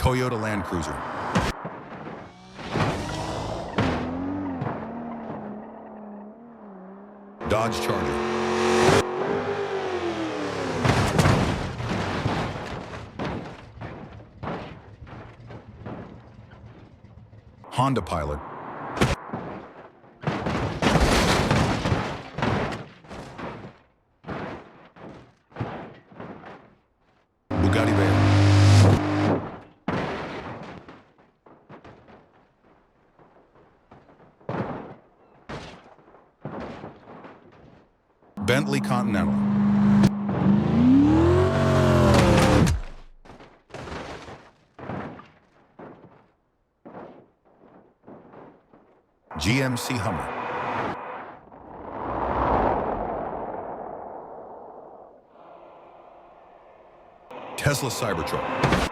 Toyota Land Cruiser. Dodge Charger. Honda Pilot. Bugatti Veyron. Bentley Continental. GMC Hummer. Tesla Cybertruck.